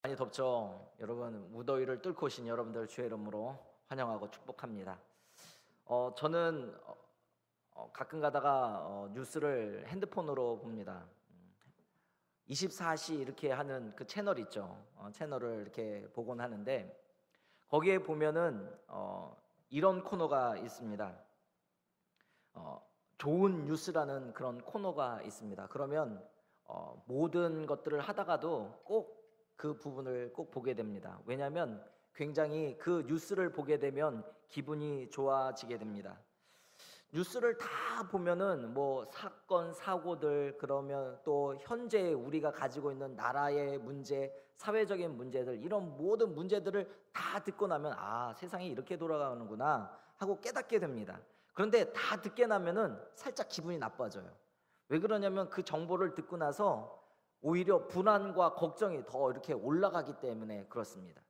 많이 덥죠. 여러분 무더위를 뚫고 오신 여러분들 주의 이름으로 환영하고 축복합니다. 저는 가끔 가다가 뉴스를 핸드폰으로 봅니다. 24시 이렇게 하는 그 채널 있죠. 채널을 이렇게 보곤 하는데 거기에 보면은 이런 코너가 있습니다. 좋은 뉴스라는 그런 코너가 있습니다. 그러면 모든 것들을 하다가도 꼭 그 부분을 꼭 보게 됩니다. 왜냐하면 굉장히 그 뉴스를 보게 되면 기분이 좋아지게 됩니다. 뉴스를 다 보면은 뭐 사건 사고들, 그러면 또 현재 우리가 가지고 있는 나라의 문제, 사회적인 문제들, 이런 모든 문제들을 다 듣고 나면 세상이 이렇게 돌아가는구나 하고 깨닫게 됩니다. 그런데 다 듣게 나면은 살짝 기분이 나빠져요. 왜 그러냐면 그 정보를 듣고 나서 오히려 불안과 걱정이 더 이렇게 올라가기 때문에 그렇습니다.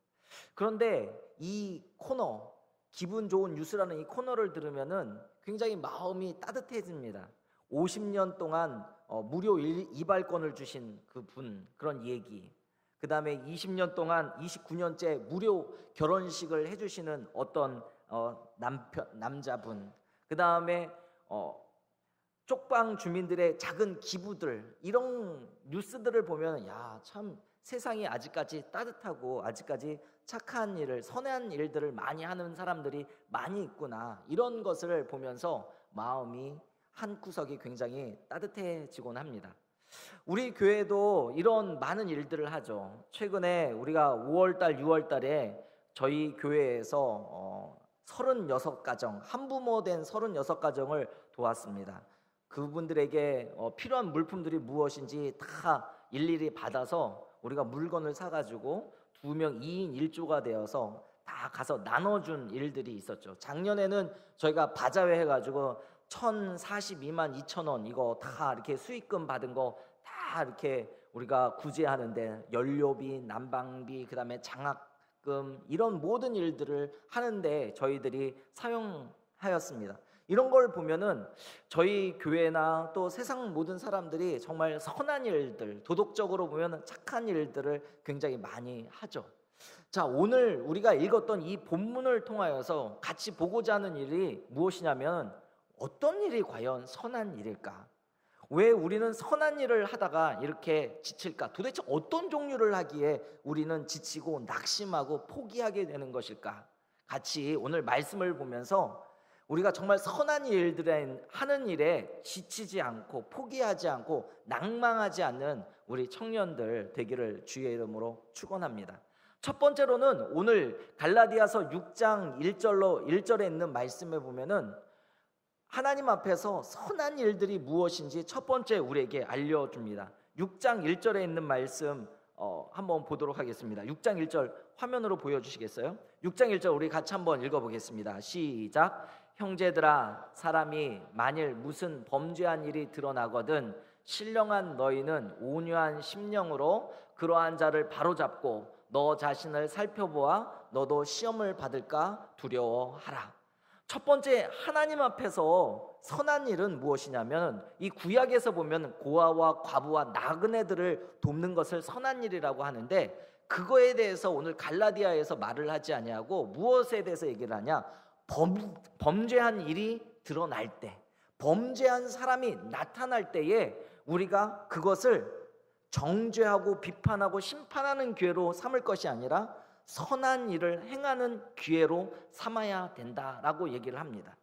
그런데 이 코너, 기분 좋은 뉴스라는 이 코너를 들으면은 굉장히 마음이 따뜻해집니다. 50년 동안 무료 이발권을 주신 그분, 그런 얘기, 그 다음에 20년 동안 29년째 무료 결혼식을 해주시는 어떤 남자분, 그 다음에 쪽방 주민들의 작은 기부들, 이런 뉴스들을 보면 참 세상이 아직까지 따뜻하고 아직까지 착한 일을, 선한 일들을 많이 하는 사람들이 많이 있구나, 이런 것을 보면서 마음이 한 구석이 굉장히 따뜻해지곤 합니다. 우리 교회도 이런 많은 일들을 하죠. 최근에 우리가 5월달, 6월달에 저희 교회에서 36가정, 한부모 된 36가정을 도왔습니다. 그분들에게 필요한 물품들이 무엇인지 다 일일이 받아서 우리가 물건을 사가지고 2명 2인 1조가 되어서 다 가서 나눠준 일들이 있었죠. 작년에는 저희가 바자회 해가지고 1,042만 2천 원, 이거 다 이렇게 수익금 받은 거 다 이렇게 우리가 구제하는데, 연료비, 난방비, 그 다음에 장학금, 이런 모든 일들을 하는데 저희들이 사용하였습니다. 이런 걸 보면은 저희 교회나 또 세상 모든 사람들이 정말 선한 일들, 도덕적으로 보면 착한 일들을 굉장히 많이 하죠. 자, 오늘 우리가 읽었던 이 본문을 통하여서 같이 보고자 하는 일이 무엇이냐면, 어떤 일이 과연 선한 일일까? 왜 우리는 선한 일을 하다가 이렇게 지칠까? 도대체 어떤 종류를 하기에 우리는 지치고 낙심하고 포기하게 되는 것일까? 같이 오늘 말씀을 보면서 우리가 정말 선한 일들에 하는 일에 지치지 않고 포기하지 않고 낭망하지 않는 우리 청년들 되기를 주의 이름으로 축원합니다. 첫 번째로는 오늘 갈라디아서 6장 1절에 있는 말씀에 보면은 하나님 앞에서 선한 일들이 무엇인지 첫 번째 우리에게 알려줍니다. 6장 1절에 있는 말씀 한번 보도록 하겠습니다. 6장 1절 화면으로 보여주시겠어요? 6장 1절 우리 같이 한번 읽어보겠습니다. 시작. 형제들아, 사람이 만일 무슨 범죄한 일이 드러나거든 신령한 너희는 온유한 심령으로 그러한 자를 바로잡고 너 자신을 살펴보아 너도 시험을 받을까 두려워하라. 첫 번째, 하나님 앞에서 선한 일은 무엇이냐면, 이 구약에서 보면 고아와 과부와 나그네들을 돕는 것을 선한 일이라고 하는데, 그거에 대해서 오늘 갈라디아에서 말을 하지 아니하고 무엇에 대해서 얘기를 하냐? 범죄한 일이 드러날 때, 범죄한 사람이 나타날 때에 우리가 그것을 정죄하고 비판하고 심판하는 기회로 삼을 것이 아니라 선한 일을 행하는 기회로 삼아야 된다라고 얘기를 합니다.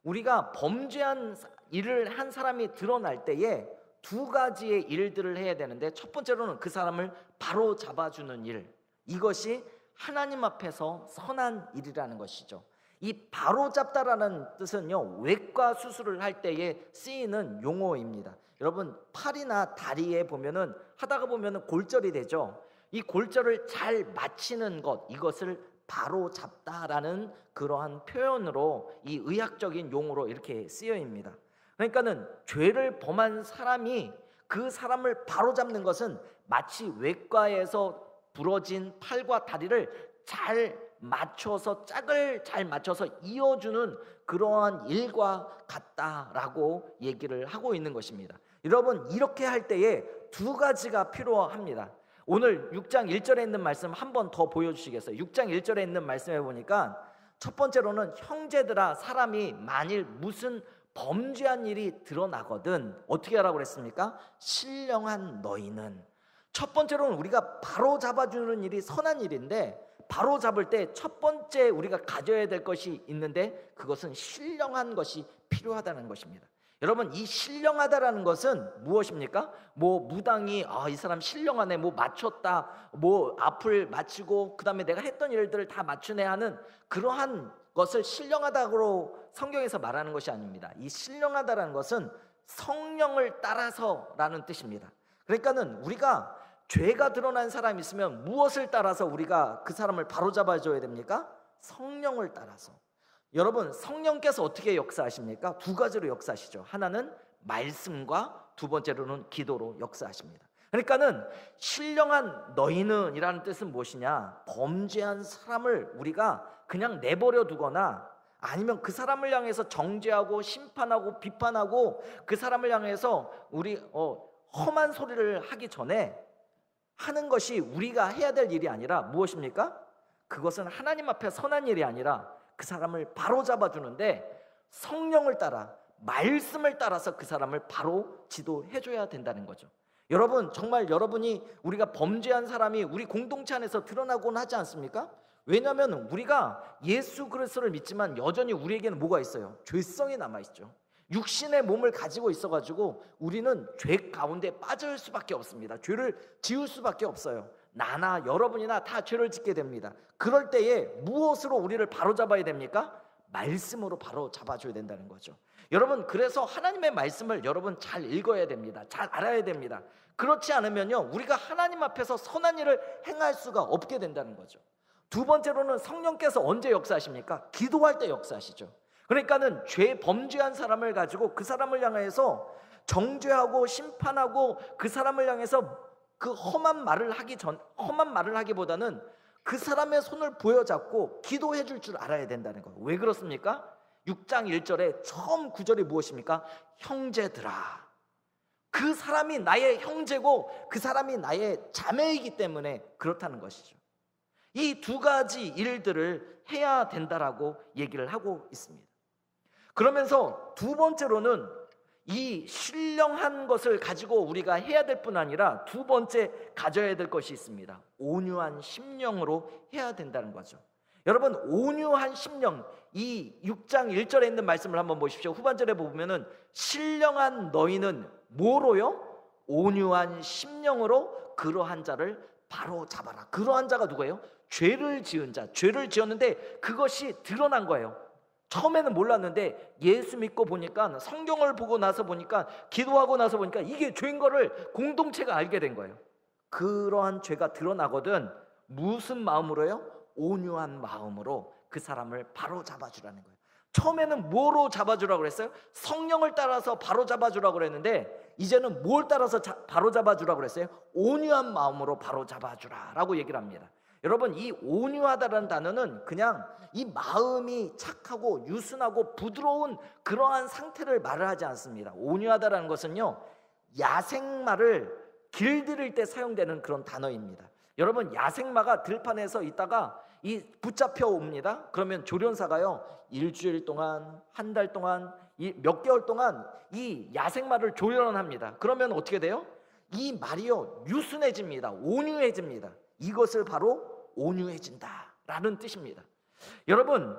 우리가 범죄한 일을 한 사람이 드러날 때에 두 가지의 일들을 해야 되는데, 첫 번째로는 그 사람을 바로 잡아주는 일, 이것이 하나님 앞에서 선한 일이라는 것이죠. 이 바로 잡다라는 뜻은요, 외과 수술을 할 때에 쓰이는 용어입니다. 여러분, 팔이나 다리에 보면은 하다가 보면은 골절이 되죠. 이 골절을 잘 맞히는 것, 이것을 바로 잡다라는 그러한 표현으로, 이 의학적인 용어로 이렇게 쓰여입니다. 그러니까는 죄를 범한 사람이 그 사람을 바로 잡는 것은 마치 외과에서 부러진 팔과 다리를 잘 맞춰서, 짝을 잘 맞춰서 이어주는 그러한 일과 같다라고 얘기를 하고 있는 것입니다. 여러분, 이렇게 할 때에 두 가지가 필요합니다. 오늘 6장 1절에 있는 말씀 한 번 더 보여주시겠어요? 6장 1절에 있는 말씀에 보니까 첫 번째로는 형제들아, 사람이 만일 무슨 범죄한 일이 드러나거든 어떻게 하라고 그랬습니까? 신령한 너희는. 첫 번째로는 우리가 바로 잡아주는 일이 선한 일인데, 바로 잡을 때 첫 번째 우리가 가져야 될 것이 있는데 그것은 신령한 것이 필요하다는 것입니다. 여러분, 이 신령하다라는 것은 무엇입니까? 뭐 무당이 이 사람 신령하네, 뭐 맞췄다, 뭐 앞을 맞추고 그 다음에 내가 했던 일들을 다 맞추네 하는 그러한 것을 신령하다고 성경에서 말하는 것이 아닙니다. 이 신령하다라는 것은 성령을 따라서라는 뜻입니다. 그러니까는 우리가 죄가 드러난 사람이 있으면 무엇을 따라서 우리가 그 사람을 바로잡아줘야 됩니까? 성령을 따라서. 여러분, 성령께서 어떻게 역사하십니까? 두 가지로 역사하시죠. 하나는 말씀과 두 번째로는 기도로 역사하십니다. 그러니까는 신령한 너희는 이라는 뜻은 무엇이냐? 범죄한 사람을 우리가 그냥 내버려 두거나 아니면 그 사람을 향해서 정죄하고 심판하고 비판하고 그 사람을 향해서 우리 험한 소리를 하기 전에 하는 것이 우리가 해야 될 일이 아니라 무엇입니까? 그것은 하나님 앞에 선한 일이 아니라 그 사람을 바로 잡아주는데 성령을 따라 말씀을 따라서 그 사람을 바로 지도해 줘야 된다는 거죠. 여러분, 정말 여러분이 우리가 범죄한 사람이 우리 공동체 안에서 드러나곤 하지 않습니까? 왜냐하면 우리가 예수 그리스도를 믿지만 여전히 우리에게는 뭐가 있어요? 죄성이 남아있죠. 육신의 몸을 가지고 있어가지고 우리는 죄 가운데 빠질 수밖에 없습니다. 죄를 지을 수밖에 없어요. 나나 여러분이나 다 죄를 짓게 됩니다. 그럴 때에 무엇으로 우리를 바로잡아야 됩니까? 말씀으로 바로 잡아줘야 된다는 거죠. 여러분, 그래서 하나님의 말씀을 여러분 잘 읽어야 됩니다. 잘 알아야 됩니다. 그렇지 않으면요, 우리가 하나님 앞에서 선한 일을 행할 수가 없게 된다는 거죠. 두 번째로는 성령께서 언제 역사하십니까? 기도할 때 역사하시죠. 그러니까는 죄 범죄한 사람을 가지고 그 사람을 향해서 정죄하고 심판하고 그 사람을 향해서 그 험한 말을 하기보다는 그 사람의 손을 부여잡고 기도해 줄 줄 알아야 된다는 거예요. 왜 그렇습니까? 6장 1절에 처음 구절이 무엇입니까? 형제들아. 그 사람이 나의 형제고 그 사람이 나의 자매이기 때문에 그렇다는 것이죠. 이 두 가지 일들을 해야 된다라고 얘기를 하고 있습니다. 그러면서 두 번째로는 이 신령한 것을 가지고 우리가 해야 될 뿐 아니라 두 번째 가져야 될 것이 있습니다. 온유한 심령으로 해야 된다는 거죠. 여러분, 온유한 심령, 이 6장 1절에 있는 말씀을 한번 보십시오. 후반절에 보면은 신령한 너희는 뭐로요? 온유한 심령으로 그러한 자를 바로 잡아라. 그러한 자가 누구예요? 죄를 지은 자. 죄를 지었는데 그것이 드러난 거예요. 처음에는 몰랐는데 예수 믿고 보니까, 성경을 보고 나서 보니까, 기도하고 나서 보니까 이게 죄인 거를 공동체가 알게 된 거예요. 그러한 죄가 드러나거든 무슨 마음으로요? 온유한 마음으로 그 사람을 바로 잡아주라는 거예요. 처음에는 뭐로 잡아주라고 그랬어요? 성령을 따라서 바로 잡아주라고 그랬는데 이제는 뭘 따라서 바로 잡아주라고 그랬어요? 온유한 마음으로 바로 잡아주라라고 얘기를 합니다. 여러분, 이 온유하다라는 단어는 그냥 이 마음이 착하고 유순하고 부드러운 그러한 상태를 말을 하지 않습니다. 온유하다라는 것은요, 야생마를 길들일 때 사용되는 그런 단어입니다. 여러분, 야생마가 들판에서 있다가 이 붙잡혀 옵니다. 그러면 조련사가요, 일주일 동안, 한 달 동안, 몇 개월 동안 이 야생마를 조련합니다. 그러면 어떻게 돼요? 이 말이요, 유순해집니다. 온유해집니다. 이것을 바로 온유해진다라는 뜻입니다. 여러분,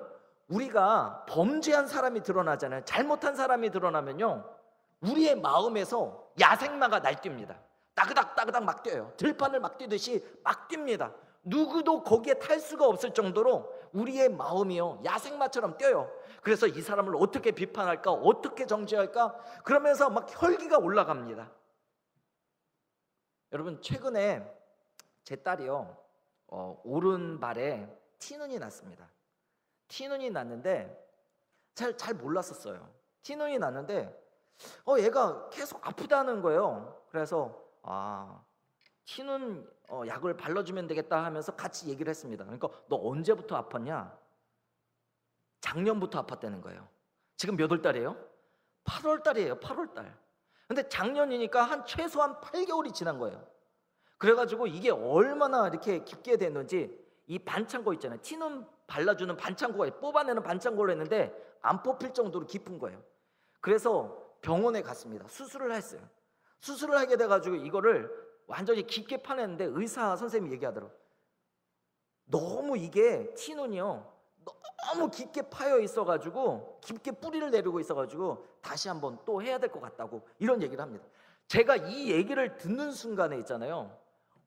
우리가 범죄한 사람이 드러나잖아요. 잘못한 사람이 드러나면요, 우리의 마음에서 야생마가 날뜁니다. 따그닥따그닥 막 뛰어요. 들판을 막 뛰듯이 막 뜁니다. 누구도 거기에 탈 수가 없을 정도로 우리의 마음이요, 야생마처럼 뛰어요. 그래서 이 사람을 어떻게 비판할까, 어떻게 정죄할까, 그러면서 막 혈기가 올라갑니다. 여러분, 최근에 제 딸이요, 오른발에 티눈이 났습니다. 티눈이 났는데 잘 몰랐었어요. 티눈이 났는데 얘가 계속 아프다는 거예요. 그래서 티눈 약을 발라주면 되겠다 하면서 같이 얘기를 했습니다. 그러니까 너 언제부터 아팠냐? 작년부터 아팠다는 거예요. 지금 몇 월 달이에요? 8월 달이에요. 8월 달. 근데 작년이니까 최소한 8개월이 지난 거예요. 그래가지고 이게 얼마나 이렇게 깊게 됐는지 이 반창고 있잖아요. 티눈 발라주는 반창고가 뽑아내는 반창고를 했는데 안 뽑힐 정도로 깊은 거예요. 그래서 병원에 갔습니다. 수술을 했어요. 수술을 하게 돼가지고 이거를 완전히 깊게 파냈는데 의사 선생님이 얘기하더라고요. 너무 이게 티눈이요, 너무 깊게 파여 있어가지고, 깊게 뿌리를 내리고 있어가지고 다시 한번 또 해야 될 것 같다고 이런 얘기를 합니다. 제가 이 얘기를 듣는 순간에 있잖아요,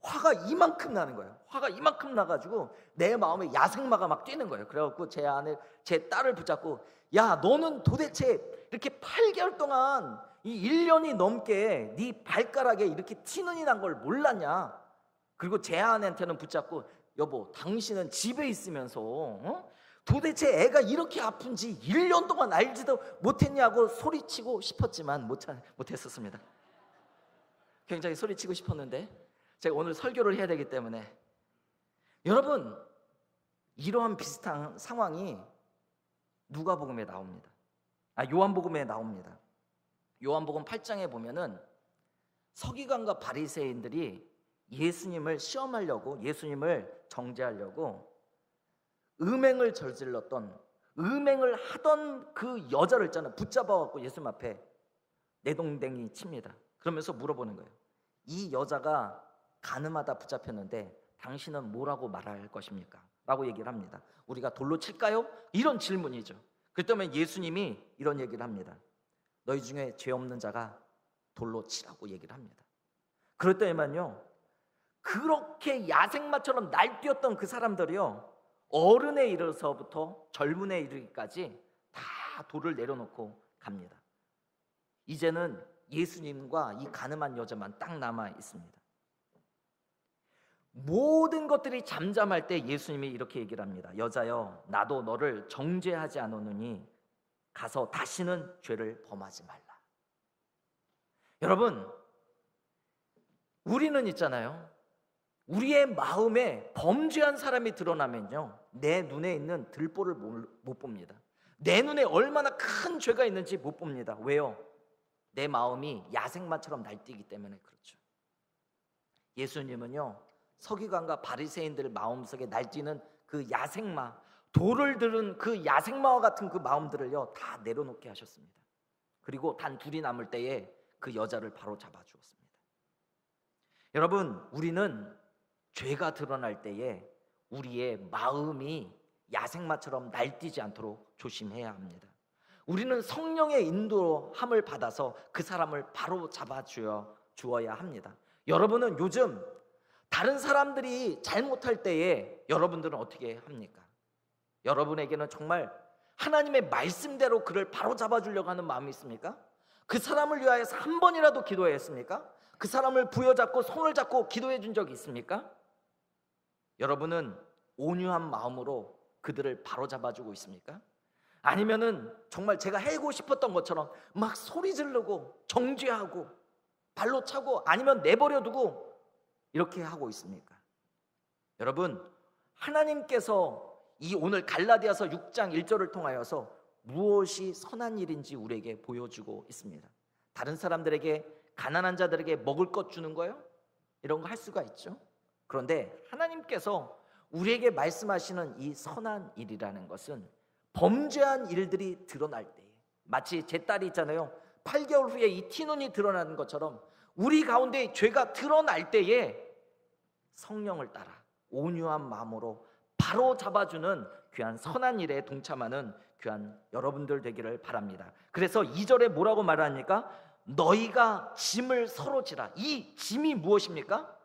화가 이만큼 나는 거예요. 화가 이만큼 나가지고 내 마음에 야생마가 막 뛰는 거예요. 그래갖고 제 딸을 붙잡고, 야, 너는 도대체 이렇게 8개월 동안 이 1년이 넘게 네 발가락에 이렇게 티눈이 난 걸 몰랐냐? 그리고 제 아내한테는 붙잡고, 여보, 당신은 집에 있으면서 도대체 애가 이렇게 아픈지 1년 동안 알지도 못했냐고 소리치고 싶었지만 못했었습니다. 굉장히 소리치고 싶었는데 제가 오늘 설교를 해야 되기 때문에, 여러분, 이러한 비슷한 상황이 누가복음에 나옵니다. 요한복음에 나옵니다. 요한복음 8장에 보면은 서기관과 바리새인들이 예수님을 시험하려고, 예수님을 정죄하려고 음행을 저질렀던, 음행을 하던 그 여자를 있잖아요, 붙잡아갖고 예수님 앞에 내동댕이 칩니다. 그러면서 물어보는 거예요. 이 여자가 가늠하다 붙잡혔는데 당신은 뭐라고 말할 것입니까? 라고 얘기를 합니다. 우리가 돌로 칠까요? 이런 질문이죠. 그렇다면 예수님이 이런 얘기를 합니다. 너희 중에 죄 없는 자가 돌로 치라고 얘기를 합니다. 그랬더니만요, 그렇게 야생마처럼 날뛰었던 그 사람들이요, 어른에 이르러서부터 젊은에 이르기까지 다 돌을 내려놓고 갑니다. 이제는 예수님과 이 가늠한 여자만 딱 남아 있습니다. 모든 것들이 잠잠할 때 예수님이 이렇게 얘기를 합니다. 여자여, 나도 너를 정죄하지 않았느니 가서 다시는 죄를 범하지 말라. 여러분, 우리는 있잖아요, 우리의 마음에 범죄한 사람이 드러나면요, 내 눈에 있는 들보를 못 봅니다. 내 눈에 얼마나 큰 죄가 있는지 못 봅니다. 왜요? 내 마음이 야생마처럼 날뛰기 때문에 그렇죠. 예수님은요, 서기관과 바리새인들 마음속에 날뛰는 그 야생마, 돌을 들은 그 야생마와 같은 그 마음들을요 다 내려놓게 하셨습니다. 그리고 단 둘이 남을 때에 그 여자를 바로 잡아 주었습니다. 여러분, 우리는 죄가 드러날 때에 우리의 마음이 야생마처럼 날뛰지 않도록 조심해야 합니다. 우리는 성령의 인도함을 받아서 그 사람을 바로 잡아 주어야 합니다. 여러분은 요즘 다른 사람들이 잘못할 때에 여러분들은 어떻게 합니까? 여러분에게는 정말 하나님의 말씀대로 그를 바로 잡아주려고 하는 마음이 있습니까? 그 사람을 위하여서 한 번이라도 기도했습니까? 그 사람을 부여잡고 손을 잡고 기도해 준 적이 있습니까? 여러분은 온유한 마음으로 그들을 바로 잡아주고 있습니까? 아니면은 정말 제가 해고 싶었던 것처럼 막 소리 지르고 정죄하고 발로 차고 아니면 내버려 두고 이렇게 하고 있습니까? 여러분, 하나님께서 이 오늘 갈라디아서 6장 1절을 통하여서 무엇이 선한 일인지 우리에게 보여주고 있습니다. 다른 사람들에게, 가난한 자들에게 먹을 것 주는 거요? 이런 거 할 수가 있죠. 그런데 하나님께서 우리에게 말씀하시는 이 선한 일이라는 것은 범죄한 일들이 드러날 때, 마치 제 딸이 있잖아요, 8개월 후에 이 티눈이 드러나는 것처럼 우리 가운데 죄가 드러날 때에 성령을 따라 온유한 마음으로 바로 잡아주는 귀한 선한 일에 동참하는 귀한 여러분들 되기를 바랍니다. 그래서 2절에 뭐라고 말하니까 너희가 짐을 서로 지라. 이 짐이 무엇입니까?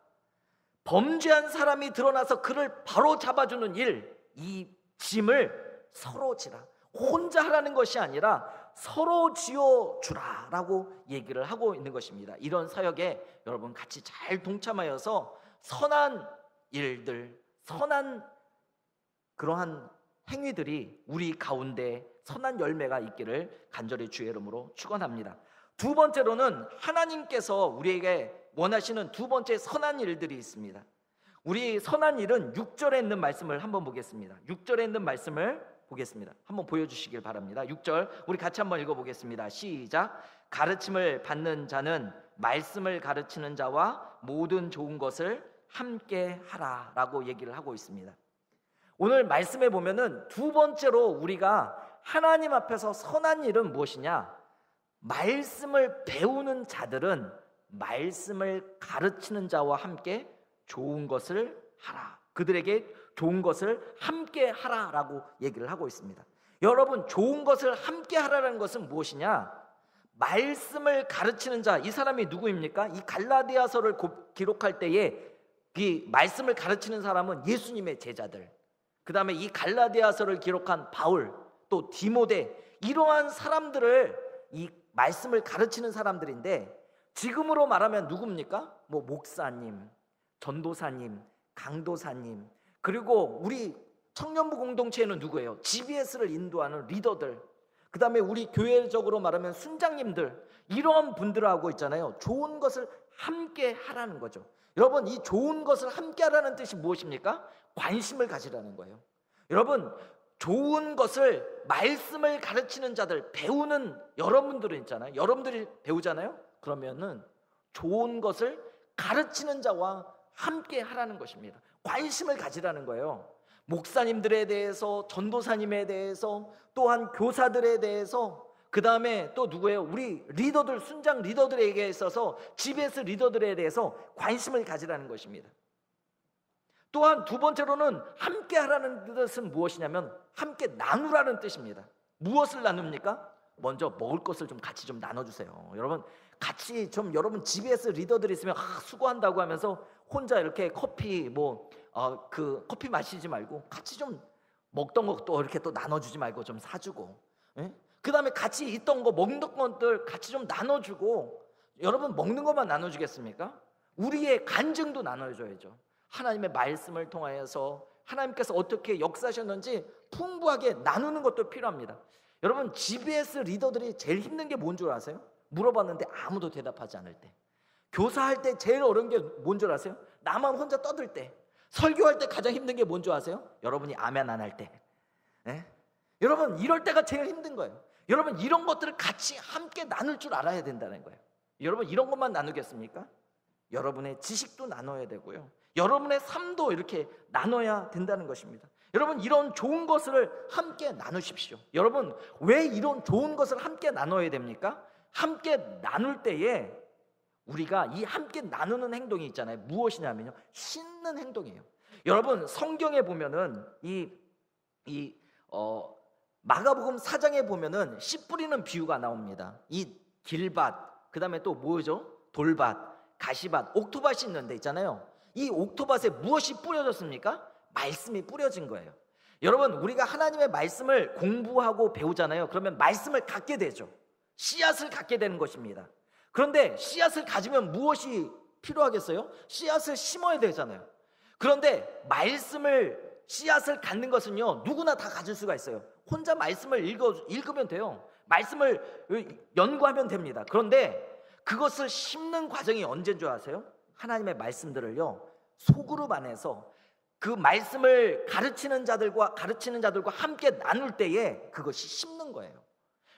범죄한 사람이 드러나서 그를 바로 잡아주는 일, 이 짐을 서로 지라. 혼자 하라는 것이 아니라 서로 지어주라 라고 얘기를 하고 있는 것입니다. 이런 사역에 여러분 같이 잘 동참하여서 선한 일들, 선한 그러한 행위들이 우리 가운데 선한 열매가 있기를 간절히 주의 이름으로 축원합니다. 두 번째로는 하나님께서 우리에게 원하시는 두 번째 선한 일들이 있습니다. 우리 선한 일은 6절에 있는 말씀을 한번 보겠습니다. 6절에 있는 말씀을 보겠습니다. 한번 보여주시길 바랍니다. 6절 우리 같이 한번 읽어보겠습니다. 시작. 가르침을 받는 자는 말씀을 가르치는 자와 모든 좋은 것을 함께 하라라고 얘기를 하고 있습니다. 오늘 말씀에 보면은 두 번째로 우리가 하나님 앞에서 선한 일은 무엇이냐? 말씀을 배우는 자들은 말씀을 가르치는 자와 함께 좋은 것을 하라. 그들에게 좋은 것을 함께 하라라고 얘기를 하고 있습니다. 여러분, 좋은 것을 함께 하라는 것은 무엇이냐? 말씀을 가르치는 자, 이 사람이 누구입니까? 이 갈라디아서를 기록할 때에 이 말씀을 가르치는 사람은 예수님의 제자들, 그 다음에 이 갈라디아서를 기록한 바울, 또 디모데, 이러한 사람들을 이 말씀을 가르치는 사람들인데, 지금으로 말하면 누굽니까? 뭐 목사님, 전도사님, 강도사님, 그리고 우리 청년부 공동체에는 누구예요? GBS를 인도하는 리더들, 그 다음에 우리 교회적으로 말하면 순장님들, 이런 분들하고 있잖아요. 좋은 것을 함께 하라는 거죠. 여러분, 이 좋은 것을 함께 하라는 뜻이 무엇입니까? 관심을 가지라는 거예요. 여러분, 좋은 것을, 말씀을 가르치는 자들, 배우는 여러분들은 있잖아요. 여러분들이 배우잖아요. 그러면은 좋은 것을 가르치는 자와 함께 하라는 것입니다. 관심을 가지라는 거예요. 목사님들에 대해서, 전도사님에 대해서, 또한 교사들에 대해서, 그 다음에 또 누구예요? 우리 리더들, 순장 리더들에게 있어서 GBS 리더들에 대해서 관심을 가지라는 것입니다. 또한 두 번째로는 함께 하라는 뜻은 무엇이냐면 함께 나누라는 뜻입니다. 무엇을 나눕니까? 먼저 먹을 것을 좀 같이 좀 나눠주세요. 여러분, 같이 좀, 여러분 GBS 리더들이 있으면 수고한다고 하면서 혼자 이렇게 커피 커피 마시지 말고 같이 좀 먹던 것도 이렇게 또 나눠주지 말고 좀 사주고, 그 다음에 같이 있던 거, 먹는 것들 같이 좀 나눠주고. 여러분, 먹는 것만 나눠주겠습니까? 우리의 간증도 나눠줘야죠. 하나님의 말씀을 통하여서 하나님께서 어떻게 역사하셨는지 풍부하게 나누는 것도 필요합니다. 여러분, GBS 리더들이 제일 힘든 게 뭔 줄 아세요? 물어봤는데 아무도 대답하지 않을 때. 교사할 때 제일 어려운 게 뭔 줄 아세요? 나만 혼자 떠들 때. 설교할 때 가장 힘든 게 뭔 줄 아세요? 여러분이 아멘 안 할 때. 여러분, 이럴 때가 제일 힘든 거예요. 여러분, 이런 것들을 같이 함께 나눌 줄 알아야 된다는 거예요. 여러분, 이런 것만 나누겠습니까? 여러분의 지식도 나눠야 되고요, 여러분의 삶도 이렇게 나눠야 된다는 것입니다. 여러분, 이런 좋은 것을 함께 나누십시오. 여러분, 왜 이런 좋은 것을 함께 나눠야 됩니까? 함께 나눌 때에 우리가 이 함께 나누는 행동이 있잖아요. 무엇이냐면요, 씻는 행동이에요. 여러분, 성경에 보면은 마가복음 4장에 보면은 씨 뿌리는 비유가 나옵니다. 이 길밭, 그 다음에 또 뭐죠? 돌밭, 가시밭, 옥토밭이 있는 데 있잖아요. 이 옥토밭에 무엇이 뿌려졌습니까? 말씀이 뿌려진 거예요. 여러분, 우리가 하나님의 말씀을 공부하고 배우잖아요. 그러면 말씀을 갖게 되죠. 씨앗을 갖게 되는 것입니다. 그런데 씨앗을 가지면 무엇이 필요하겠어요? 씨앗을 심어야 되잖아요. 그런데 씨앗을 갖는 것은요, 누구나 다 가질 수가 있어요. 혼자 말씀을 읽으면 돼요. 말씀을 연구하면 됩니다. 그런데 그것을 심는 과정이 언제인 줄 아세요? 하나님의 말씀들을요, 소그룹 안에서 그 말씀을 가르치는 자들과 함께 나눌 때에 그것이 심는 거예요.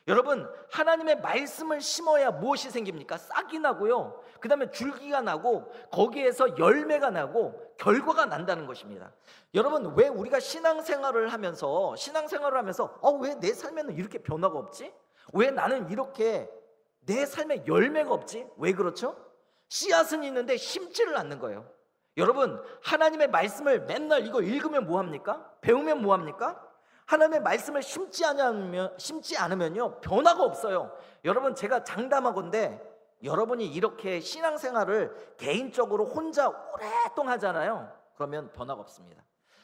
여러분, 하나님의 말씀을 심어야 무엇이 생깁니까? 싹이 나고요, 그 다음에 줄기가 나고, 거기에서 열매가 나고 결과가 난다는 것입니다. 여러분, 왜 우리가 신앙생활을 하면서 왜 내 삶에는 이렇게 변화가 없지? 왜 나는 이렇게 내 삶에 열매가 없지? 왜 그렇죠? 씨앗은 있는데 심지를 않는 거예요. 여러분, 하나님의 말씀을 맨날 이거 읽으면 뭐합니까? 배우면 뭐합니까? 하나님의 말씀을 심지 않으면요, 변화가 없어요. 여러분, 제가 장담하건대 여러분이 이렇게 신앙생활을 개인적으로 혼자 오랫동안 하잖아요. 그러면 변화가 없습니다.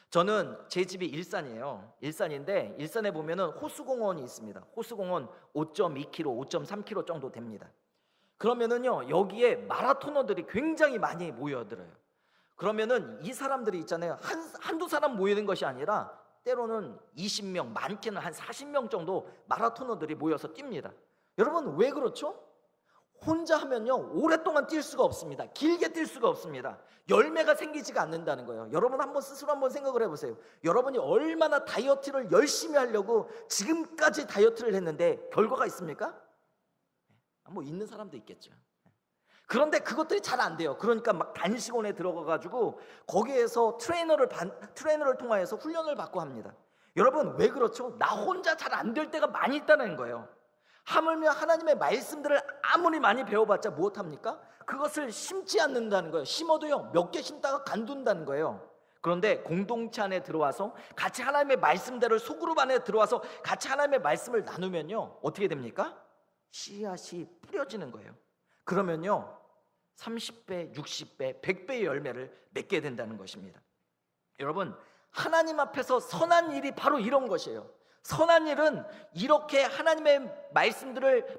저는 제 집이 일산이에요. 일산인데 일산에 보면은 호수공원이 있습니다. 호수공원 5.2km, 5.3km 정도 됩니다. 그러면은요, 여기에 마라토너들이 굉장히 많이 모여들어요. 그러면은 이 사람들이 있잖아요, 한두 사람 모이는 것이 아니라 때로는 20명, 많게는 한 40명 정도 마라토너들이 모여서 뜁니다. 여러분, 왜 그렇죠? 혼자 하면요, 오랫동안 뛸 수가 없습니다. 길게 뛸 수가 없습니다. 열매가 생기지가 않는다는 거예요. 여러분, 스스로 한번 생각을 해보세요. 여러분이 얼마나 다이어트를 열심히 하려고 지금까지 다이어트를 했는데 결과가 있습니까? 뭐 있는 사람도 있겠죠. 그런데 그것들이 잘 안 돼요. 그러니까 막 단식원에 들어가가지고 거기에서 트레이너를 통하여서 훈련을 받고 합니다. 여러분 왜 그렇죠? 나 혼자 잘 안 될 때가 많이 있다는 거예요. 하물며 하나님의 말씀들을 아무리 많이 배워봤자 무엇합니까? 그것을 심지 않는다는 거예요. 심어도요 몇 개 심다가 간둔다는 거예요. 그런데 공동체 안에 들어와서 같이 하나님의 말씀대로 소그룹 안에 들어와서 같이 하나님의 말씀을 나누면요 어떻게 됩니까? 씨앗이 뿌려지는 거예요. 그러면요 30배, 60배, 100배의 열매를 맺게 된다는 것입니다. 여러분 하나님 앞에서 선한 일이 바로 이런 것이에요. 선한 일은 이렇게 하나님의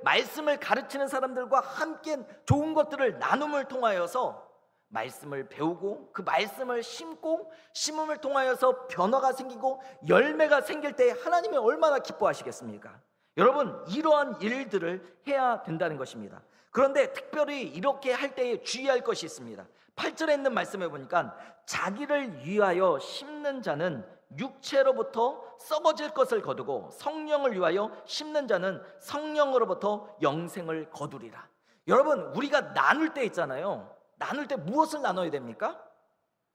말씀을 가르치는 사람들과 함께 좋은 것들을 나눔을 통하여서 말씀을 배우고 그 말씀을 심고 심음을 통하여서 변화가 생기고 열매가 생길 때 하나님이 얼마나 기뻐하시겠습니까? 여러분 이러한 일들을 해야 된다는 것입니다. 그런데 특별히 이렇게 할 때에 주의할 것이 있습니다. 8절에 있는 말씀에 보니까 자기를 위하여 심는 자는 육체로부터 썩어질 것을 거두고 성령을 위하여 심는 자는 성령으로부터 영생을 거두리라. 여러분 우리가 나눌 때 있잖아요. 나눌 때 무엇을 나눠야 됩니까?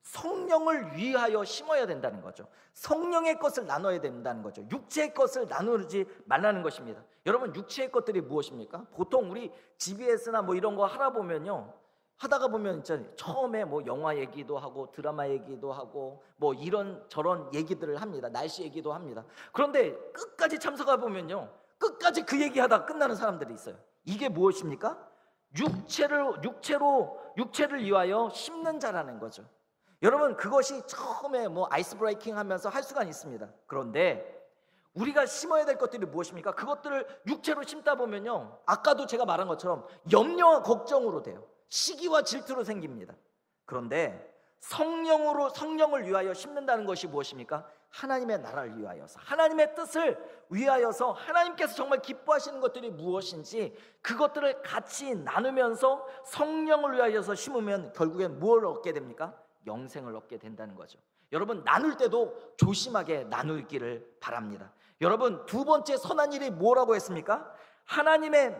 성령을 위하여 심어야 된다는 거죠. 성령의 것을 나눠야 된다는 거죠. 육체의 것을 나누지 말라는 것입니다. 여러분 육체의 것들이 무엇입니까? 보통 우리 GBS나 뭐 이런 거 하다가 보면 진짜 처음에 뭐 영화 얘기도 하고 드라마 얘기도 하고 뭐 이런 저런 얘기들을 합니다. 날씨 얘기도 합니다. 그런데 끝까지 참석해 보면요 끝까지 그 얘기하다가 끝나는 사람들이 있어요. 이게 무엇입니까? 육체를 위하여 심는 자라는 거죠. 여러분 그것이 처음에 뭐 아이스 브레이킹 하면서 할 수가 있습니다. 그런데 우리가 심어야 될 것들이 무엇입니까? 그것들을 육체로 심다 보면요 아까도 제가 말한 것처럼 염려와 걱정으로 돼요. 시기와 질투로 생깁니다. 그런데 성령을 위하여 심는다는 것이 무엇입니까? 하나님의 나라를 위하여서 하나님의 뜻을 위하여서 하나님께서 정말 기뻐하시는 것들이 무엇인지 그것들을 같이 나누면서 성령을 위하여서 심으면 결국엔 무엇을 얻게 됩니까? 영생을 얻게 된다는 거죠. 여러분 나눌 때도 조심하게 나누기를 바랍니다. 여러분 두 번째 선한 일이 뭐라고 했습니까? 하나님의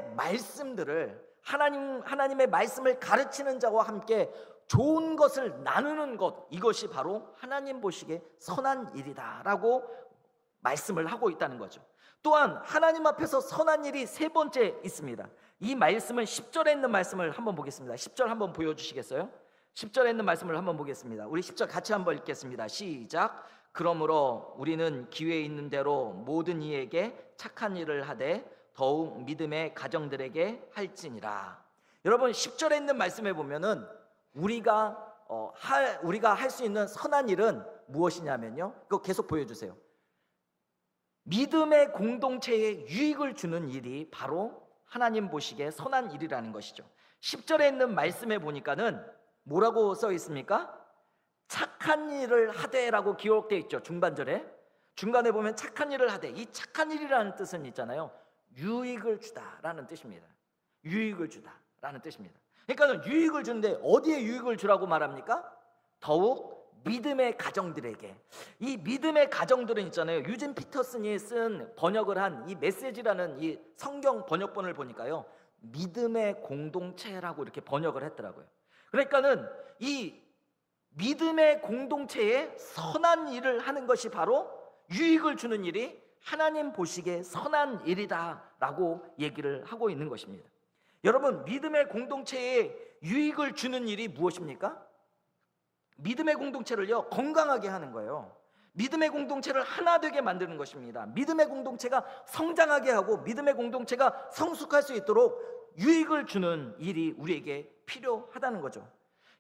말씀을 가르치는 자와 함께 좋은 것을 나누는 것, 이것이 바로 하나님 보시기에 선한 일이다라고 말씀을 하고 있다는 거죠. 또한 하나님 앞에서 선한 일이 세 번째 있습니다. 이 말씀은 10절에 있는 말씀을 한번 보겠습니다. 10절 한번 보여주시겠어요? 10절에 있는 말씀을 한번 보겠습니다. 우리 10절 같이 한번 읽겠습니다. 시작. 그러므로 우리는 기회 있는 대로 모든 이에게 착한 일을 하되 더욱 믿음의 가정들에게 할지니라. 여러분 10절에 있는 말씀에 보면은 우리가 할 수 있는 선한 일은 무엇이냐면요 그거 계속 보여주세요. 믿음의 공동체에 유익을 주는 일이 바로 하나님 보시기에 선한 일이라는 것이죠. 10절에 있는 말씀에 보니까는 뭐라고 써 있습니까? 착한 일을 하되라고 기록되어 있죠. 중간에 보면 착한 일을 하되, 이 착한 일이라는 뜻은 있잖아요 유익을 주다라는 뜻입니다. 유익을 주다라는 뜻입니다. 그러니까 유익을 주는데 어디에 유익을 주라고 말합니까? 더욱 믿음의 가정들에게. 이 믿음의 가정들은 있잖아요 유진 피터슨이 쓴 번역을 한 이 메시지라는 이 성경 번역본을 보니까요 믿음의 공동체라고 이렇게 번역을 했더라고요. 그러니까는 이 믿음의 공동체에 선한 일을 하는 것이 바로 유익을 주는 일이 하나님 보시기에 선한 일이다라고 얘기를 하고 있는 것입니다. 여러분 믿음의 공동체에 유익을 주는 일이 무엇입니까? 믿음의 공동체를요 건강하게 하는 거예요. 믿음의 공동체를 하나 되게 만드는 것입니다. 믿음의 공동체가 성장하게 하고 믿음의 공동체가 성숙할 수 있도록 유익을 주는 일이 우리에게 필요하다는 거죠.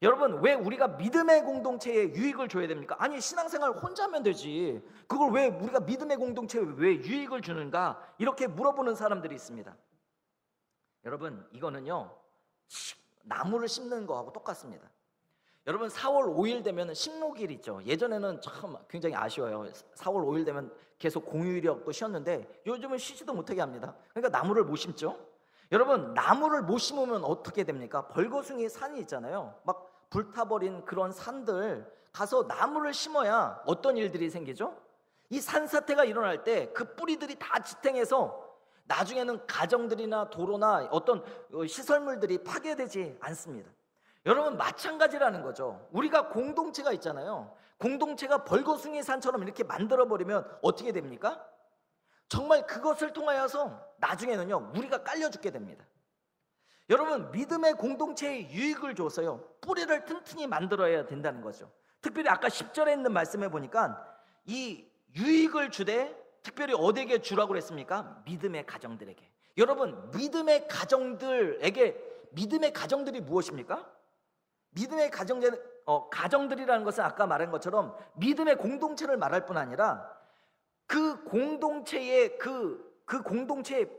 여러분 왜 우리가 믿음의 공동체에 유익을 줘야 됩니까? 아니 신앙생활 혼자 하면 되지 그걸 왜 우리가 믿음의 공동체에 왜 유익을 주는가 이렇게 물어보는 사람들이 있습니다. 여러분 이거는요 나무를 심는 거하고 똑같습니다. 여러분 4월 5일 되면 식목일 있죠. 예전에는 참 굉장히 아쉬워요. 4월 5일 되면 계속 공휴일이었고 쉬었는데 요즘은 쉬지도 못하게 합니다. 그러니까 나무를 못 심죠. 여러분 나무를 못 심으면 어떻게 됩니까? 벌거숭이 산이 있잖아요. 막 불타버린 그런 산들 가서 나무를 심어야 어떤 일들이 생기죠? 이 산사태가 일어날 때 그 뿌리들이 다 지탱해서 나중에는 가정들이나 도로나 어떤 시설물들이 파괴되지 않습니다. 여러분, 마찬가지라는 거죠. 우리가 공동체가 있잖아요. 공동체가 벌거숭이 산처럼 이렇게 만들어버리면 어떻게 됩니까? 정말 그것을 통하여서 나중에는요, 우리가 깔려 죽게 됩니다. 여러분, 믿음의 공동체에 유익을 줘서요, 뿌리를 튼튼히 만들어야 된다는 거죠. 특별히 아까 10절에 있는 말씀에 보니까 이 유익을 주되 특별히 어디에게 주라고 그랬습니까? 믿음의 가정들에게. 여러분, 믿음의 가정들이 무엇입니까? 믿음의 가정들이라는 것은 아까 말한 것처럼 믿음의 공동체를 말할 뿐 아니라 그 공동체의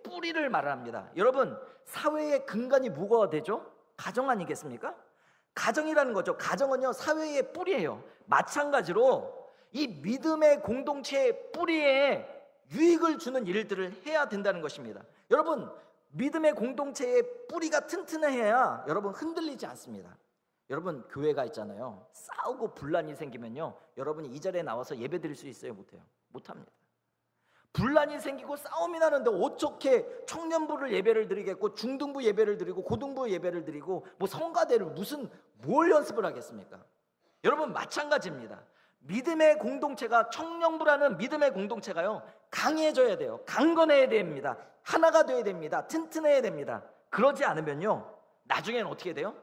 뿌리를 말합니다. 여러분, 사회의 근간이 뭐가 되죠? 가정 아니겠습니까? 가정이라는 거죠. 가정은요, 사회의 뿌리예요. 마찬가지로 이 믿음의 공동체의 뿌리에 유익을 주는 일들을 해야 된다는 것입니다. 여러분, 믿음의 공동체의 뿌리가 튼튼해야 여러분 흔들리지 않습니다. 여러분, 교회가 있잖아요. 싸우고 분란이 생기면요, 여러분이 이 자리에 나와서 예배 드릴 수 있어요? 못해요? 못합니다. 분란이 생기고 싸움이 나는데 어떻게 청년부를 예배를 드리겠고 중등부 예배를 드리고 고등부 예배를 드리고 뭐 성가대를 뭘 연습을 하겠습니까? 여러분, 마찬가지입니다. 믿음의 공동체가, 청년부라는 믿음의 공동체가요, 강해져야 돼요. 강건해야 됩니다. 하나가 돼야 됩니다. 튼튼해야 됩니다. 그러지 않으면요, 나중에는 어떻게 돼요?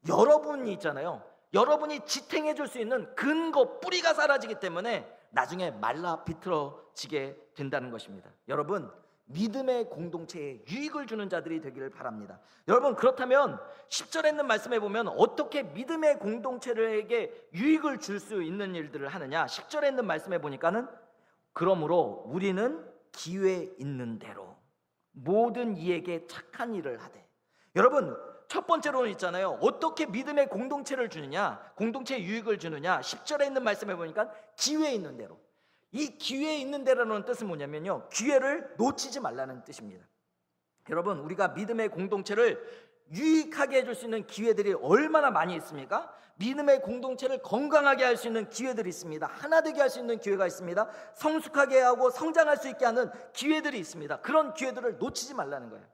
여러분이 있잖아요, 여러분이 지탱해 줄 수 있는 근거, 뿌리가 사라지기 때문에 나중에 말라 비틀어지게 된다는 것입니다. 여러분, 믿음의 공동체에 유익을 주는 자들이 되기를 바랍니다. 여러분, 그렇다면 10절에 있는 말씀에 보면 어떻게 믿음의 공동체에게 유익을 줄 수 있는 일들을 하느냐? 10절에 있는 말씀에 보니까는 그러므로 우리는 기회 있는 대로 모든 이에게 착한 일을 하되. 여러분, 첫 번째로는 있잖아요, 어떻게 믿음의 공동체를 주느냐, 공동체에 유익을 주느냐. 10절에 있는 말씀에 보니까 기회 있는 대로. 이 기회 있는 대로라는 뜻은 뭐냐면요, 기회를 놓치지 말라는 뜻입니다. 여러분, 우리가 믿음의 공동체를 유익하게 해줄 수 있는 기회들이 얼마나 많이 있습니까? 믿음의 공동체를 건강하게 할 수 있는 기회들이 있습니다. 하나 되게 할 수 있는 기회가 있습니다. 성숙하게 하고 성장할 수 있게 하는 기회들이 있습니다. 그런 기회들을 놓치지 말라는 거예요.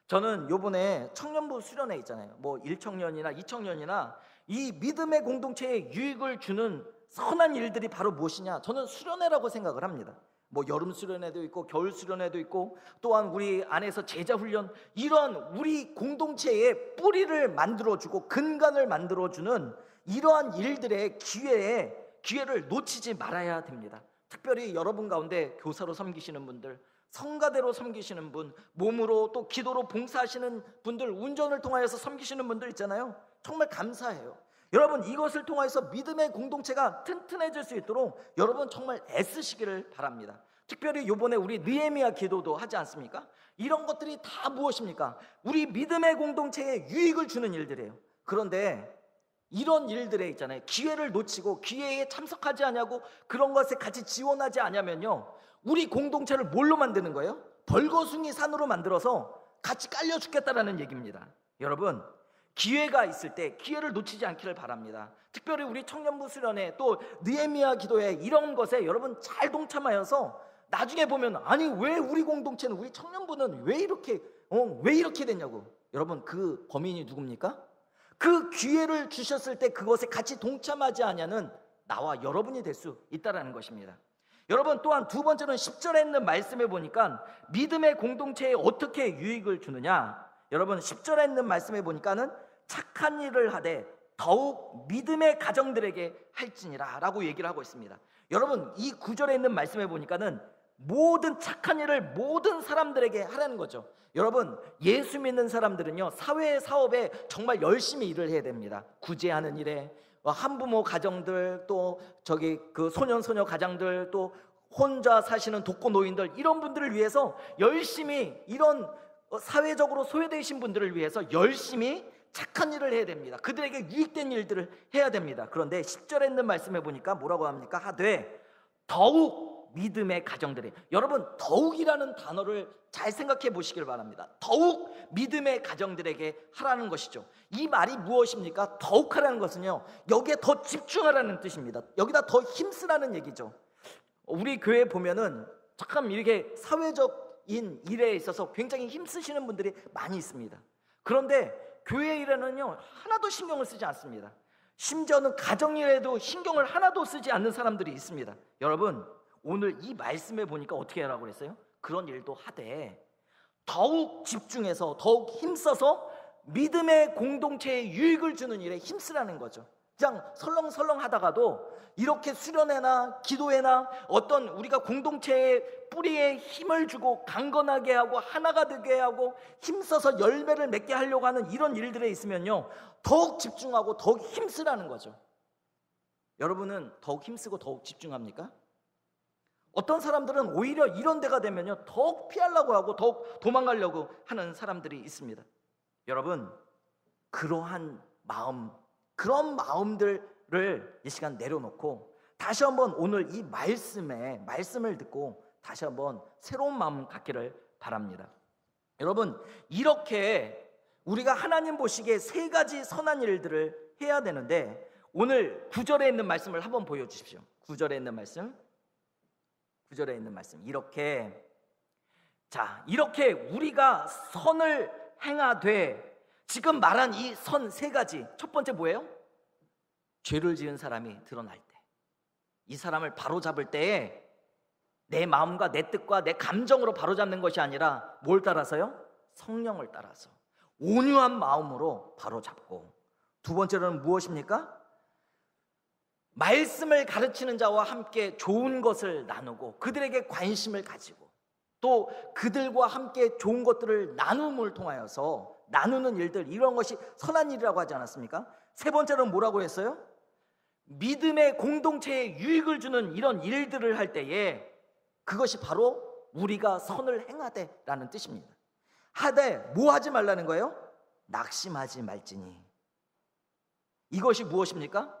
저는 요번에 청년부 수련회 있잖아요, 뭐 1청년이나 2청년이나 이 믿음의 공동체에 유익을 주는 선한 일들이 바로 무엇이냐? 저는 수련회라고 생각을 합니다. 뭐 여름 수련회도 있고 겨울 수련회도 있고, 또한 우리 안에서 제자 훈련, 이런 우리 공동체의 뿌리를 만들어주고 근간을 만들어주는 이러한 일들의 기회를 놓치지 말아야 됩니다. 특별히 여러분 가운데 교사로 섬기시는 분들, 성가대로 섬기시는 분, 몸으로 또 기도로 봉사하시는 분들, 운전을 통하여서 섬기시는 분들 있잖아요. 정말 감사해요. 여러분, 이것을 통해서 믿음의 공동체가 튼튼해질 수 있도록 여러분 정말 애쓰시기를 바랍니다. 특별히 이번에 우리 느헤미야 기도도 하지 않습니까? 이런 것들이 다 무엇입니까? 우리 믿음의 공동체에 유익을 주는 일들이에요. 그런데 이런 일들에 있잖아요, 기회를 놓치고 기회에 참석하지 않냐고, 그런 것에 같이 지원하지 않냐면요, 우리 공동체를 뭘로 만드는 거예요? 벌거숭이 산으로 만들어서 같이 깔려 죽겠다라는 얘기입니다. 여러분, 기회가 있을 때 기회를 놓치지 않기를 바랍니다. 특별히 우리 청년부 수련회, 또 느헤미야 기도회, 이런 것에 여러분 잘 동참하여서 나중에 보면, 아니 왜 우리 공동체는, 우리 청년부는 왜 이렇게 됐냐고. 여러분, 그 범인이 누굽니까? 그 기회를 주셨을 때 그것에 같이 동참하지 않냐는 나와 여러분이 될 수 있다는 것입니다. 여러분, 또한 두 번째는 10절에 있는 말씀에 보니까 믿음의 공동체에 어떻게 유익을 주느냐. 여러분, 10절에 있는 말씀에 보니까는 착한 일을 하되 더욱 믿음의 가정들에게 할지니라 라고 얘기를 하고 있습니다. 여러분, 이 9절에 있는 말씀에 보니까는 모든 착한 일을 모든 사람들에게 하라는 거죠. 여러분, 예수 믿는 사람들은요, 사회 사업에 정말 열심히 일을 해야 됩니다. 구제하는 일에, 한부모 가정들, 또 그 소년 가장들, 또 혼자 사시는 독거 노인들, 이런 분들을 위해서 열심히, 이런 사회적으로 소외되신 분들을 위해서 열심히 착한 일을 해야 됩니다. 그들에게 유익된 일들을 해야 됩니다. 그런데 10절에 있는 말씀에 보니까 뭐라고 합니까? 하되 더욱 믿음의 가정들이. 여러분, 더욱이라는 단어를 잘 생각해 보시길 바랍니다. 더욱 믿음의 가정들에게 하라는 것이죠. 이 말이 무엇입니까? 더욱 하라는 것은요, 여기에 더 집중하라는 뜻입니다. 여기다 더 힘쓰라는 얘기죠. 우리 교회 보면은 참 이렇게 사회적 일에 있어서 굉장히 힘쓰시는 분들이 많이 있습니다. 그런데 교회 일에는요 하나도 신경을 쓰지 않습니다. 심지어는 가정일에도 신경을 하나도 쓰지 않는 사람들이 있습니다. 여러분, 오늘 이 말씀에 보니까 어떻게 하라고 그랬어요? 그런 일도 하되 더욱 집중해서 더욱 힘써서 믿음의 공동체에 유익을 주는 일에 힘쓰라는 거죠. 그냥 설렁설렁 하다가도 이렇게 수련회나 기도회나 어떤 우리가 공동체의 뿌리에 힘을 주고 강건하게 하고 하나가 되게 하고 힘써서 열매를 맺게 하려고 하는 이런 일들에 있으면요 더욱 집중하고 더욱 힘쓰라는 거죠. 여러분은 더욱 힘쓰고 더욱 집중합니까? 어떤 사람들은 오히려 이런 데가 되면요 더욱 피하려고 하고 더욱 도망가려고 하는 사람들이 있습니다. 여러분, 그러한 마음, 그런 마음들을 이 시간 내려놓고 다시 한번 오늘 이 말씀을 듣고 다시 한번 새로운 마음 갖기를 바랍니다. 여러분, 이렇게 우리가 하나님 보시기에 세 가지 선한 일들을 해야 되는데 오늘 9절에 있는 말씀을 한번 보여주십시오. 9절에 있는 말씀 이렇게 우리가 선을 행하되, 지금 말한 이 선 세 가지, 첫 번째 뭐예요? 죄를 지은 사람이 드러날 때, 이 사람을 바로잡을 때에 내 마음과 내 뜻과 내 감정으로 바로잡는 것이 아니라 뭘 따라서요? 성령을 따라서 온유한 마음으로 바로잡고, 두 번째로는 무엇입니까? 말씀을 가르치는 자와 함께 좋은 것을 나누고 그들에게 관심을 가지고 또 그들과 함께 좋은 것들을 나눔을 통하여서 나누는 일들, 이런 것이 선한 일이라고 하지 않았습니까? 세 번째로는 뭐라고 했어요? 믿음의 공동체에 유익을 주는 이런 일들을 할 때에 그것이 바로 우리가 선을 행하되라는 뜻입니다. 하되 뭐 하지 말라는 거예요? 낙심하지 말지니. 이것이 무엇입니까?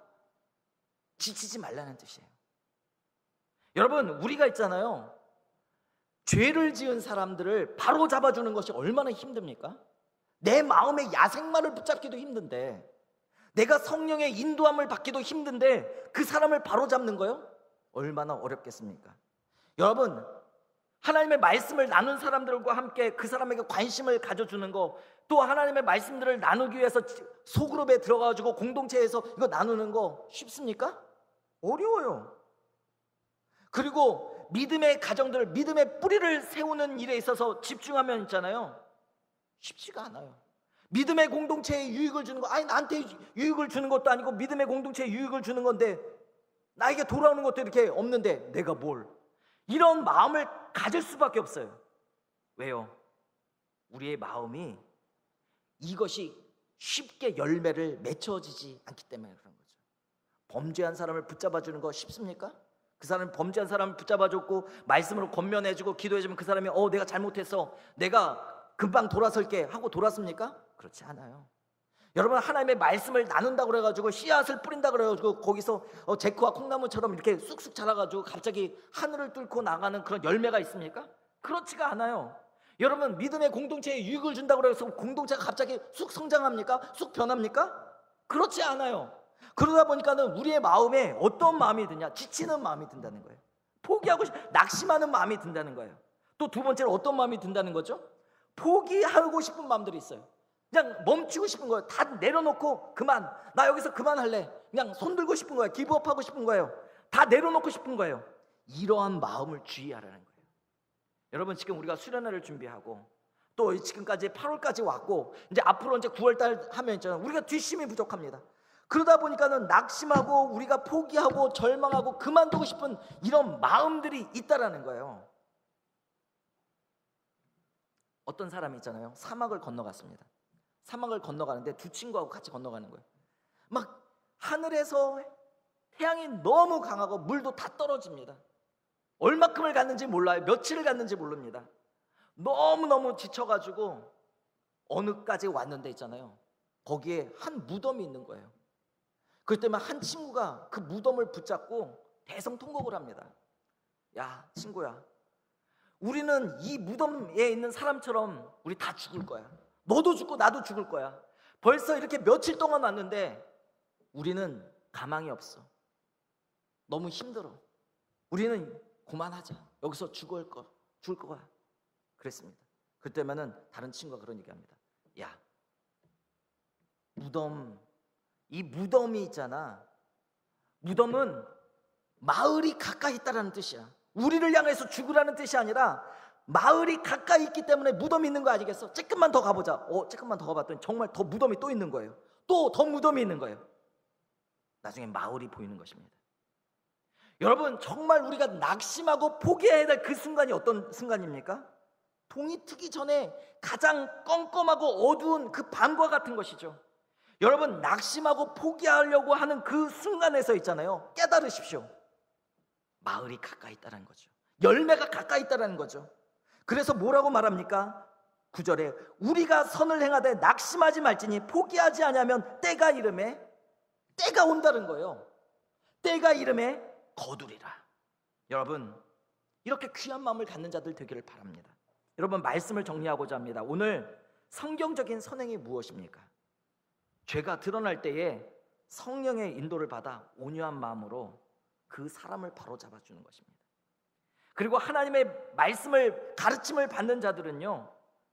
지치지 말라는 뜻이에요. 여러분, 우리가 있잖아요, 죄를 지은 사람들을 바로 잡아주는 것이 얼마나 힘듭니까? 내 마음의 야생마를 붙잡기도 힘든데, 내가 성령의 인도함을 받기도 힘든데 그 사람을 바로 잡는 거요? 얼마나 어렵겠습니까? 여러분, 하나님의 말씀을 나눈 사람들과 함께 그 사람에게 관심을 가져주는 거, 또 하나님의 말씀들을 나누기 위해서 소그룹에 들어가가지고 공동체에서 이거 나누는 거 쉽습니까? 어려워요. 그리고 믿음의 가정들, 믿음의 뿌리를 세우는 일에 있어서 집중하면 있잖아요, 쉽지가 않아요. 믿음의 공동체에 유익을 주는 거, 아니 나한테 유익을 주는 것도 아니고 믿음의 공동체에 유익을 주는 건데 나에게 돌아오는 것도 이렇게 없는데 내가 뭘, 이런 마음을 가질 수밖에 없어요. 왜요? 우리의 마음이 이것이 쉽게 열매를 맺혀지지 않기 때문에 그런 거죠. 범죄한 사람을 붙잡아주는 거 쉽습니까? 그 사람이 범죄한 사람을 붙잡아줬고 말씀으로 권면해주고 기도해주면 그 사람이 내가 잘못했어, 내가 금방 돌아설게 하고 돌았습니까? 그렇지 않아요. 여러분, 하나님의 말씀을 나눈다고 그래가지고 씨앗을 뿌린다고 그래가지고 거기서 제크와 콩나무처럼 이렇게 쑥쑥 자라가지고 갑자기 하늘을 뚫고 나가는 그런 열매가 있습니까? 그렇지가 않아요. 여러분, 믿음의 공동체에 유익을 준다고 해서 공동체가 갑자기 쑥 성장합니까? 쑥 변합니까? 그렇지 않아요. 그러다 보니까는 우리의 마음에 어떤 마음이 드냐? 지치는 마음이 든다는 거예요. 포기하고 낙심하는 마음이 든다는 거예요. 또 두 번째로 어떤 마음이 든다는 거죠? 포기하고 싶은 마음들이 있어요. 그냥 멈추고 싶은 거예요. 다 내려놓고 그만, 나 여기서 그만할래, 그냥 손 들고 싶은 거예요. 기브업하고 싶은 거예요. 다 내려놓고 싶은 거예요. 이러한 마음을 주의하라는 거예요. 여러분, 지금 우리가 수련회를 준비하고 또 지금까지 8월까지 왔고 이제 앞으로 이제 9월달 하면 있잖아요, 우리가 뒷심이 부족합니다. 그러다 보니까는 낙심하고 우리가 포기하고 절망하고 그만두고 싶은 이런 마음들이 있다라는 거예요. 어떤 사람이 있잖아요, 사막을 건너갔습니다. 사막을 건너가는데 두 친구하고 같이 건너가는 거예요. 막 하늘에서 태양이 너무 강하고 물도 다 떨어집니다. 얼마큼을 갔는지 몰라요. 며칠을 갔는지 모릅니다. 너무너무 지쳐가지고 어느까지 왔는데 있잖아요, 거기에 한 무덤이 있는 거예요. 그럴 때만 한 친구가 그 무덤을 붙잡고 대성통곡을 합니다. 야, 친구야, 우리는 이 무덤에 있는 사람처럼 우리 다 죽을 거야. 너도 죽고 나도 죽을 거야. 벌써 이렇게 며칠 동안 왔는데 우리는 가망이 없어. 너무 힘들어. 우리는 그만하자. 여기서 죽을 거야. 그랬습니다. 그때면은 다른 친구가 그런 얘기합니다. 야, 이 무덤이 있잖아. 무덤은 마을이 가까이 있다라는 뜻이야. 우리를 향해서 죽으라는 뜻이 아니라 마을이 가까이 있기 때문에 무덤이 있는 거 아니겠어? 조금만 더 가보자. 조금만 더 가봤더니 정말 더 무덤이 또 있는 거예요. 또 더 무덤이 있는 거예요. 나중에 마을이 보이는 것입니다. 여러분, 정말 우리가 낙심하고 포기해야 될 그 순간이 어떤 순간입니까? 동이 트기 전에 가장 껌껌하고 어두운 그 밤과 같은 것이죠. 여러분, 낙심하고 포기하려고 하는 그 순간에서 있잖아요, 깨달으십시오. 마을이 가까이 있다는 거죠. 열매가 가까이 있다는 거죠. 그래서 뭐라고 말합니까? 9절에 우리가 선을 행하되 낙심하지 말지니 포기하지 아니하면 때가 이름에, 때가 온다는 거예요. 때가 이름에 거두리라. 여러분, 이렇게 귀한 마음을 갖는 자들 되기를 바랍니다. 여러분, 말씀을 정리하고자 합니다. 오늘 성경적인 선행이 무엇입니까? 죄가 드러날 때에 성령의 인도를 받아 온유한 마음으로 그 사람을 바로잡아 주는 것입니다. 그리고 하나님의 말씀을 가르침을 받는 자들은요,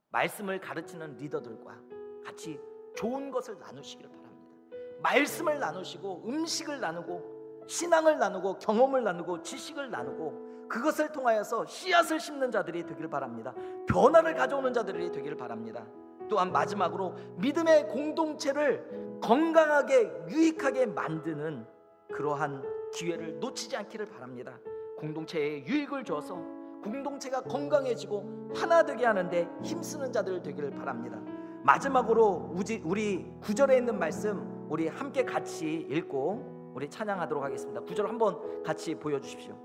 말씀을 가르치는 리더들과 같이 좋은 것을 나누시기를 바랍니다. 말씀을 나누시고 음식을 나누고 신앙을 나누고 경험을 나누고 지식을 나누고 그것을 통하여서 씨앗을 심는 자들이 되기를 바랍니다. 변화를 가져오는 자들이 되기를 바랍니다. 또한 마지막으로 믿음의 공동체를 건강하게 유익하게 만드는 그러한 기회를 놓치지 않기를 바랍니다. 공동체에 유익을 줘서 공동체가 건강해지고 하나 되게 하는데 힘쓰는 자들 되기를 바랍니다. 마지막으로 우리 9절에 있는 말씀 우리 함께 같이 읽고 우리 찬양하도록 하겠습니다. 9절 한번 같이 보여주십시오.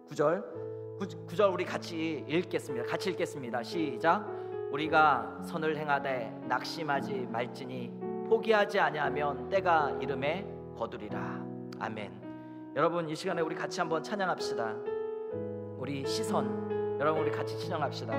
9절 우리 같이 읽겠습니다. 같이 읽겠습니다. 시작. 우리가 선을 행하되 낙심하지 말지니 포기하지 아니하면 때가 이름에 거두리라. 아멘. 여러분, 이 시간에 우리 같이 한번 찬양합시다. 우리 시선, 여러분 우리 같이 찬양합시다.